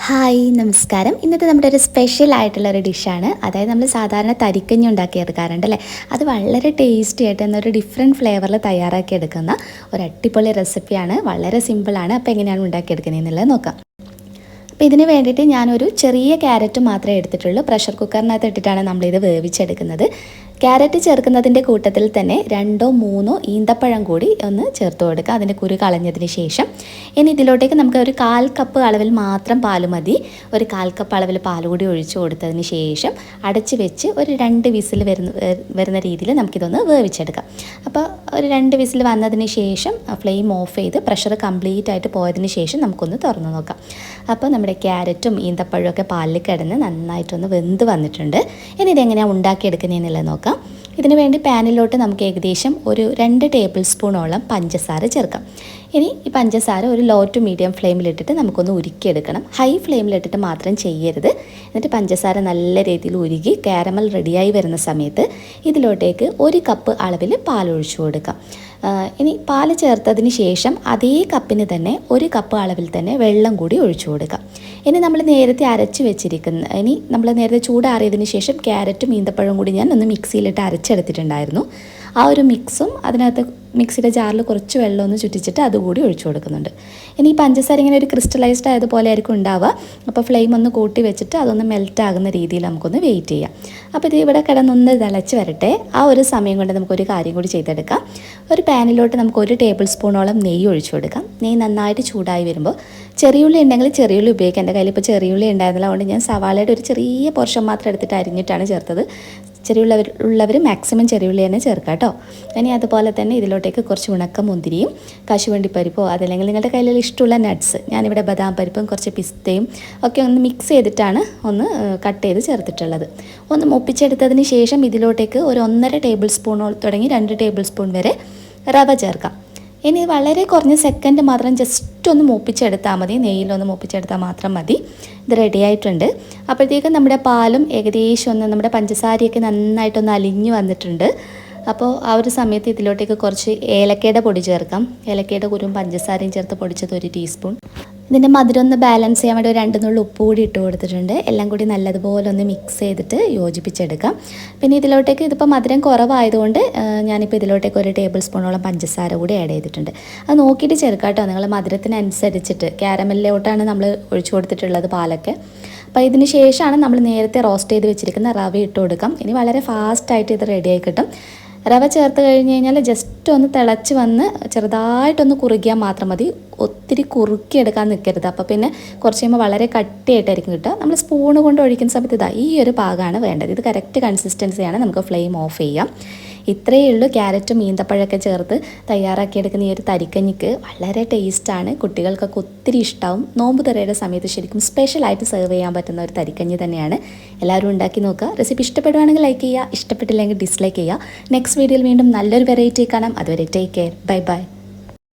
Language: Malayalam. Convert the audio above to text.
ഹായ് നമസ്കാരം. ഇന്നത്തെ നമ്മുടെ ഒരു സ്പെഷ്യൽ ആയിട്ടുള്ളൊരു ഡിഷാണ്. അതായത് നമ്മൾ സാധാരണ തരിക്കഞ്ഞി ഉണ്ടാക്കിയെടുക്കാറുണ്ട് അല്ലേ, അത് വളരെ ടേസ്റ്റി ആയിട്ട് എന്നൊരു ഡിഫറെൻറ്റ് ഫ്ലേവറിൽ തയ്യാറാക്കിയെടുക്കുന്ന ഒരു അടിപൊളി റെസിപ്പിയാണ്. വളരെ സിമ്പിളാണ്. അപ്പോൾ എങ്ങനെയാണ് ഉണ്ടാക്കിയെടുക്കുന്നത് എന്നുള്ളത് നോക്കാം. അപ്പോൾ ഇതിന് വേണ്ടിയിട്ട് ഞാനൊരു ചെറിയ ക്യാരറ്റ് മാത്രമേ എടുത്തിട്ടുള്ളൂ. പ്രഷർ കുക്കറിനകത്ത് ഇട്ടിട്ടാണ് നമ്മളിത് വേവിച്ചെടുക്കുന്നത്. ക്യാരറ്റ് ചേർക്കുന്നതിൻ്റെ കൂട്ടത്തിൽ തന്നെ 2-3 ഈന്തപ്പഴം കൂടി ഒന്ന് ചേർത്ത് കൊടുക്കുക, അതിൻ്റെ കുരു കളഞ്ഞതിന് ശേഷം. ഇനി ഇതിലോട്ടേക്ക് നമുക്ക് ഒരു 1/4 കപ്പ് അളവിൽ മാത്രം പാൽ മതി. ഒരു 1/4 കപ്പ് അളവിൽ പാൽ കൂടി ഒഴിച്ച് കൊടുത്തതിന് ശേഷം അടച്ച് വെച്ച് ഒരു 2 വിസിൽ വരുന്ന രീതിയിൽ നമുക്കിതൊന്ന് വേവിച്ചെടുക്കാം. അപ്പോൾ ഒരു 2 വിസിൽ വന്നതിന് ശേഷം ഫ്ലെയിം ഓഫ് ചെയ്ത് പ്രഷർ കംപ്ലീറ്റ് ആയിട്ട് പോയതിന് ശേഷം നമുക്കൊന്ന് തുറന്ന് നോക്കാം. അപ്പോൾ നമ്മുടെ ക്യാരറ്റും ഈന്തപ്പഴവും ഒക്കെ പാലിൽ കിടന്ന് നന്നായിട്ടൊന്ന് വെന്ത് വന്നിട്ടുണ്ട്. ഇനി ഇതെങ്ങനെയാണ് ഉണ്ടാക്കിയെടുക്കുന്നതെന്നുള്ളത് നോക്കാം. ഇതിനു വേണ്ടി പാനിലോട്ട് നമുക്ക് ഏകദേശം ഒരു 2 ടേബിൾ സ്പൂണോളം പഞ്ചസാര ചേർക്കാം. ഇനി ഈ പഞ്ചസാര ഒരു ലോ ടു മീഡിയം ഫ്ലെയിമിലിട്ടിട്ട് നമുക്കൊന്ന് ഉരുക്കിയെടുക്കണം. ഹൈ ഫ്ലെയിമിലിട്ടിട്ട് മാത്രം ചെയ്യരുത്. എന്നിട്ട് പഞ്ചസാര നല്ല രീതിയിൽ ഉരുകി കാരമൽ റെഡിയായി വരുന്ന സമയത്ത് ഇതിലോട്ടേക്ക് 1 കപ്പ് അളവിൽ പാലൊഴിച്ചു കൊടുക്കാം. ഇനി പാൽ ചേർത്തതിന് ശേഷം അതേ കപ്പിന് തന്നെ 1 കപ്പ് അളവിൽ തന്നെ വെള്ളം കൂടി ഒഴിച്ചു കൊടുക്കാം. ഇനി നമ്മൾ നേരത്തെ അരച്ച് വെച്ചിരിക്കുന്ന നമ്മൾ നേരത്തെ ചൂടാറിയതിന് ശേഷം ക്യാരറ്റും ഈന്തപ്പഴവും കൂടി ഞാൻ ഒന്ന് മിക്സിയിലിട്ട് അരച്ചെടുത്തിട്ടുണ്ടായിരുന്നു. ആ ഒരു മിക്സും അതിനകത്ത് മിക്സിയുടെ ജാറിൽ കുറച്ച് വെള്ളം ഒന്ന് ചുറ്റിച്ചിട്ട് അതുകൂടി ഒഴിച്ചു കൊടുക്കുന്നുണ്ട്. ഇനി ഈ പഞ്ചസാര ഇങ്ങനെ ഒരു ക്രിസ്റ്റലൈസ്ഡ് ആയതുപോലെ ആയിരിക്കും ഉണ്ടാവുക. അപ്പോൾ ഫ്ലെയിം ഒന്ന് കൂട്ടി വെച്ചിട്ട് അതൊന്ന് മെൽറ്റ് ആകുന്ന രീതിയിൽ നമുക്കൊന്ന് വെയിറ്റ് ചെയ്യാം. അപ്പോൾ ഇത് ഇവിടെ കിടന്നൊന്ന് തിളച്ച് വരട്ടെ. ആ ഒരു സമയം കൊണ്ട് നമുക്കൊരു കാര്യം കൂടി ചെയ്തെടുക്കാം. ഒരു പാനിലോട്ട് നമുക്ക് 1 ടേബിൾ സ്പൂണോളം നെയ്യ് ഒഴിച്ചു കൊടുക്കാം. നെയ്യ് നന്നായിട്ട് ചൂടായി വരുമ്പോൾ ചെറിയുള്ളി ഉണ്ടെങ്കിൽ ചെറിയുള്ളി ഉപയോഗിക്കാം. എൻ്റെ കയ്യിൽ ഇപ്പോൾ ചെറിയുള്ളി ഉണ്ടായിരുന്നില്ല, അതുകൊണ്ട് ഞാൻ സവാളയുടെ ഒരു ചെറിയ പോർഷൻ മാത്രം എടുത്തിട്ട് അരിഞ്ഞിട്ടാണ് ചേർത്തത്. ഉള്ളവർ മാക്സിമം ചെറിയുള്ളി തന്നെ ചേർക്കാം കേട്ടോ. ഇനി അതുപോലെ തന്നെ ഇതിലോട്ടേക്ക് കുറച്ച് ഉണക്ക മുന്തിരിയും കശുവണ്ടിപ്പരിപ്പോ അതല്ലെങ്കിൽ നിങ്ങളുടെ കയ്യിൽ ഇഷ്ടമുള്ള നട്ട്സ്, ഞാനിവിടെ ബദാം പരിപ്പും കുറച്ച് പിസ്തയും ഒക്കെ ഒന്ന് മിക്സ് ചെയ്തിട്ടാണ് ഒന്ന് കട്ട് ചെയ്ത് ചേർത്തിട്ടുള്ളത്. ഒന്ന് മുപ്പിച്ചെടുത്തതിന് ശേഷം ഇതിലോട്ടേക്ക് ഒരു 1.5 ടേബിൾ സ്പൂൺ തുടങ്ങി 2 ടേബിൾ സ്പൂൺ വരെ റവ ചേർക്കാം. ഇനി വളരെ കുറഞ്ഞ സെക്കൻഡ് മാത്രം ജസ്റ്റ് ഒന്ന് മൂപ്പിച്ചെടുത്താൽ മതി, നെയ്യിലൊന്ന് മൂപ്പിച്ചെടുത്താൽ മാത്രം മതി. ഇത് റെഡി ആയിട്ടുണ്ട്. അപ്പോഴത്തേക്കും നമ്മുടെ പാലും ഏകദേശം ഒന്ന് നമ്മുടെ പഞ്ചസാരയൊക്കെ നന്നായിട്ടൊന്ന് അലിഞ്ഞ് വന്നിട്ടുണ്ട്. അപ്പോൾ ആ ഒരു സമയത്ത് ഇതിലോട്ടേക്ക് കുറച്ച് ഏലക്കയുടെ പൊടി ചേർക്കാം. ഏലക്കയുടെ കുരും പഞ്ചസാരയും ചേർത്ത് പൊടിച്ചത് 1 ടീസ്പൂൺ. ഇതിൻ്റെ മധുരം ഒന്ന് ബാലൻസ് ചെയ്യാൻ വേണ്ടി 2 നുള്ളി ഉപ്പ് കൂടി ഇട്ട് കൊടുത്തിട്ടുണ്ട്. എല്ലാം കൂടി നല്ലതുപോലെ ഒന്ന് മിക്സ് ചെയ്തിട്ട് യോജിപ്പിച്ചെടുക്കാം. പിന്നെ ഇതിലോട്ടേക്ക് ഇതിപ്പോൾ മധുരം കുറവായതുകൊണ്ട് ഞാനിപ്പോൾ ഇതിലോട്ടേക്ക് 1 ടേബിൾ സ്പൂണോളം പഞ്ചസാര കൂടി ആഡ് ചെയ്തിട്ടുണ്ട്. അത് നോക്കിയിട്ട് ചേർക്കാം കേട്ടോ, നിങ്ങൾ മധുരത്തിനനുസരിച്ചിട്ട്. കാരമലിലോട്ടാണ് നമ്മൾ ഒഴിച്ചു കൊടുത്തിട്ടുള്ളത് പാലൊക്കെ. അപ്പോൾ ഇതിന് ശേഷമാണ് നമ്മൾ നേരത്തെ റോസ്റ്റ് ചെയ്ത് വെച്ചിരിക്കുന്ന റവ ഇട്ട് കൊടുക്കാം. ഇനി വളരെ ഫാസ്റ്റായിട്ട് ഇത് റെഡിയായി കിട്ടും. റവ ചേർത്ത് കഴിഞ്ഞ് കഴിഞ്ഞാൽ ജസ്റ്റ് ഒന്ന് തിളച്ച് വന്ന് ചെറുതായിട്ടൊന്ന് കുറുകിയാൽ മാത്രം മതി. ഒത്തിരി കുറുക്കിയെടുക്കാൻ നിൽക്കരുത്. അപ്പോൾ പിന്നെ കുറച്ച് കഴിയുമ്പോൾ വളരെ കട്ടിയായിട്ടായിരിക്കും കിട്ടുക. നമ്മൾ സ്പൂണ് കൊണ്ട് ഒഴിക്കുന്ന സമയത്ത് ഈ ഒരു പാകമാണ് വേണ്ടത്. ഇത് കറക്റ്റ് കൺസിസ്റ്റൻസിയാണ്. നമുക്ക് ഫ്ലെയിം ഓഫ് ചെയ്യാം. ഇത്രയേ ഉള്ളൂ. ക്യാരറ്റും ഈന്തപ്പഴമൊക്കെ ചേർത്ത് തയ്യാറാക്കിയെടുക്കുന്ന ഈ ഒരു തരിക്കഞ്ഞിക്ക് വളരെ ടേസ്റ്റാണ്. കുട്ടികൾക്കൊക്കെ ഒത്തിരി ഇഷ്ടമാവും. നോമ്പ് തുറയുടെ സമയത്ത് ശരിക്കും സ്പെഷ്യലായിട്ട് സെർവ് ചെയ്യാൻ പറ്റുന്ന ഒരു തരിക്കഞ്ഞി തന്നെയാണ്. എല്ലാവരും ഉണ്ടാക്കി നോക്കുക. റെസിപ്പി ഇഷ്ടപ്പെടുവാണെങ്കിൽ ലൈക്ക് ചെയ്യുക, ഇഷ്ടപ്പെട്ടില്ലെങ്കിൽ ഡിസ്ലൈക്ക് ചെയ്യുക. നെക്സ്റ്റ് വീഡിയോയിൽ വീണ്ടും നല്ലൊരു വെറൈറ്റി കാണാം. അതുവരെ ടേക്ക് കെയർ. Bye bye.